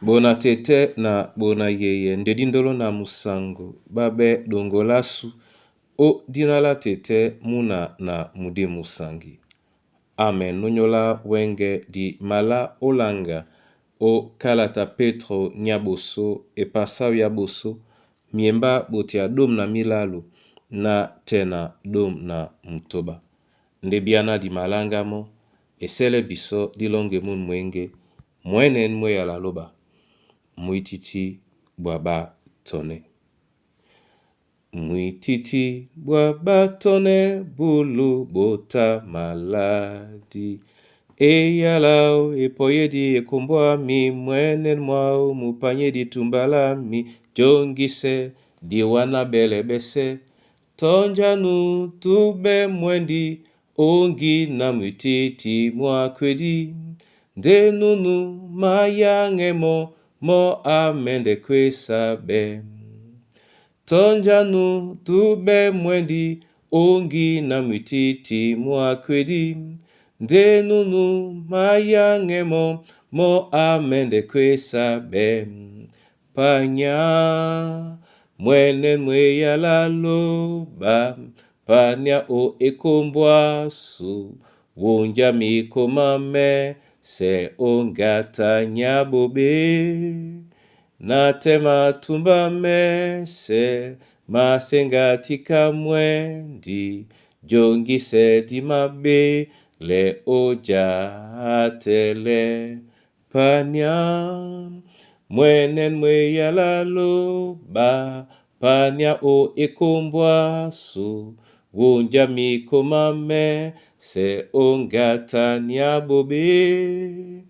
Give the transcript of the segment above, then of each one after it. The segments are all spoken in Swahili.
Bona tete na bona yeye ndedindolo na musango babe dongolasu o dinala tete muna na mude musangi. Amen. Nonyola wenge di mala olanga o kalata Petro nyaboso e pasaw yaboso miemba botia dom na milalo na tena dom na mtoba. Ndebiana di malanga mo esele biso di longe mun mwenge mwenen mwe ya laloba. Muititi bwaba tone. Muititi bwaba tone bulu bota maladi. Eyalao epoyedi ekomboa mi mwenen mwao mupanyedi tumbala mi jongise diwana bele bese. Tonjanu tube mwendi ongi na muititi mwakwedi. Denunu mayangemo mo amende kwesabe. Tonjanu tube mwendi ongi na mwititi mwakwedi. Denunu mayangemo mo amende kwesabe. Panya mwenen mwe ya laloba. Panya o ekombwasu wonja mikomame. Se ongata nyabobe na tema tumba mese masenga mwendi jongise dimabe le oja atele. Panya mwenen mwe ya laloba. Panya o ekombwasu wonja mikomame. Se ongata nyabobe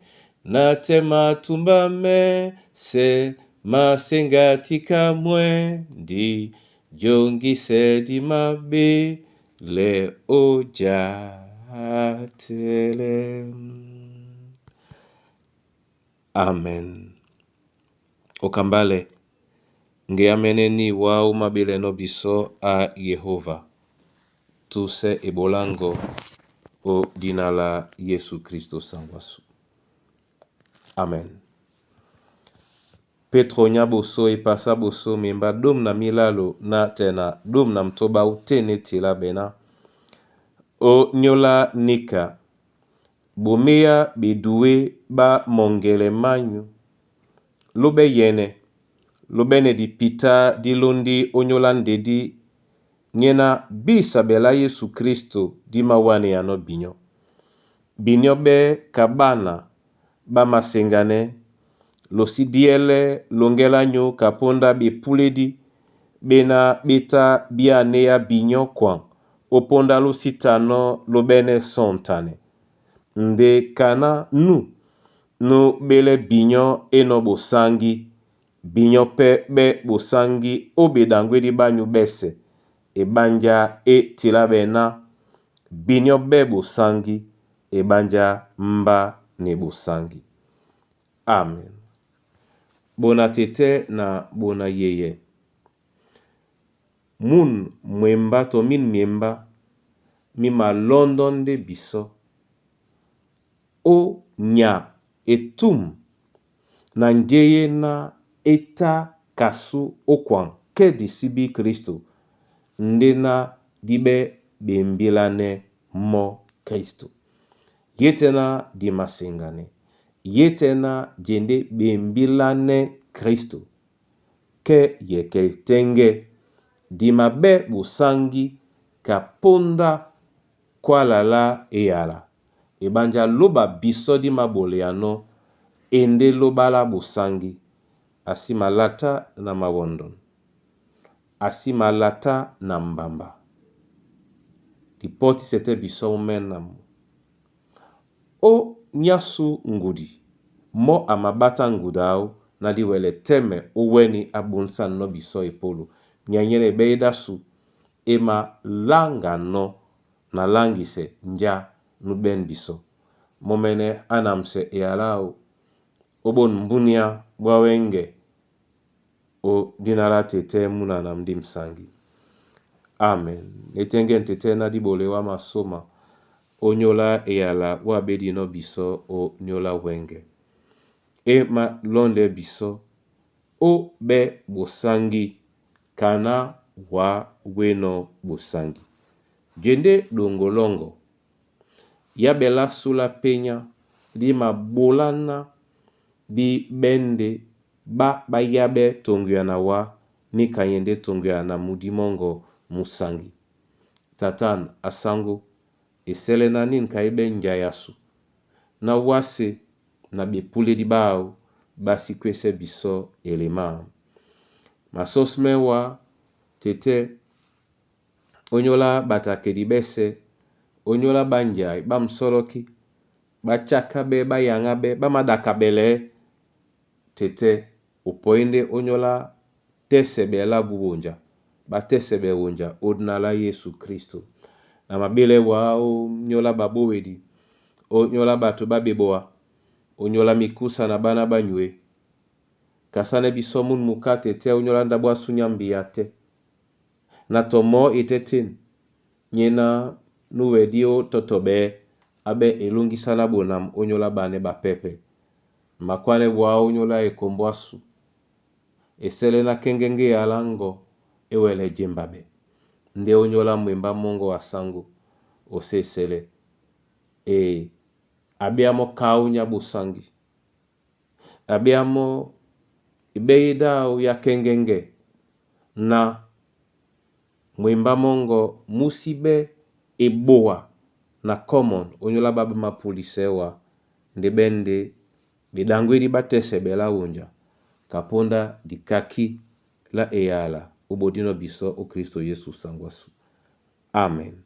na tema tumba se masenga mwendi jongise dimabe le oja atele. Amen. Okambale nge ameneni wao mabile no biso a Yehova. Tuse ebolango o dinala Yesu Kristo sangwasu. Amen. Petro nyaboso e pasa boso memba dom na milalo na tena dom na mtoba utene tila bena. O nyola nika. Bomea bedue ba mongele manyu. Lobe yene. Lobene di pita di lundi onyola ndedi. Nyena bisa bela Yesu Kristo di mawane ano binyo. Binyo be kabana ba masengane. Losi diele longela nyo kaponda be puledi. Bena beta bianea binyo kwang. Oponda lo sitano lobene sontane. Nde kana no bele binyo eno bosangi. Binyo pe be bosangi obedangwedi banyu bese. E banja e tilabena. Binyo be bosangi. E banja mba ne bosangi. Amen. Bona tete na bona yeye. Mun mwemba to min miemba. Mima London de biso. O nya etum. Na njeye na eta kasu okwang. Ke disibi Kristo. Ndena dibe bembilane mo Kristo. Yetena di masengane. Yetena jende bembilane Kristo. Ke yeke tenge. Di mabe busangi kaponda kwa lala eyala. Ebanja loba biso di maboleano. Ende loba la busangi. Asima lata na mawondon. Asima lata na mbamba. Di poti sete biso menam. O nyasu ngudi. Mo amabata ngudao. Na di wele teme uweni abunsan no biso epolo. Nyanyere beida su. Ema langa no. Na langise nja nuben biso. Momene anamse ealao. Obon mbunia bwawenge. O dinara tete muna namdim sangi. Amen. Etenge tete na di bolewa masoma. O nyola eala wabedi no biso o nyola wenge. e malonde biso o be bosangi kana wa weno bosangi. Jende dongolongo ya bela sula penya di mabolana di bende ba yabe tongyana wa ni kayende tongyana mudimongo musangi. Tatan asango eselena nin kaibe njayasu na wase na bepule di bao basi kwese biso elema. Masos mewa tete onyola batake di bese onyola banjai bam soroki bachaka be bayanga be bamadaka bele tete upoende onyola tesebe la buwonja batesebe wonja odnala Yesu Kristo na mabele wa onyola babowedi onyola batu babeboa onyola mikusa na bana banywe kasane biso mun muka tete onyola ndabwa sunyambi yate na tomo itetin nyena nuwedio totobe abe elungi sana bonam onyola bane bapepe makwane wa onyola ekombwasu eselena kengenge ya lango ewele jembabe nde onyola mwemba mongo wa sango osesele abiamo kaunya busangi abiamo ibeidao ya kengenge na mwemba mongo musibe eboa na common onyola baba mapulisewa ndebende bidangwedi batese bela wonja kaponda dikaki la eyala ubodino biso o Kristo Yesu sangwasu. Amen.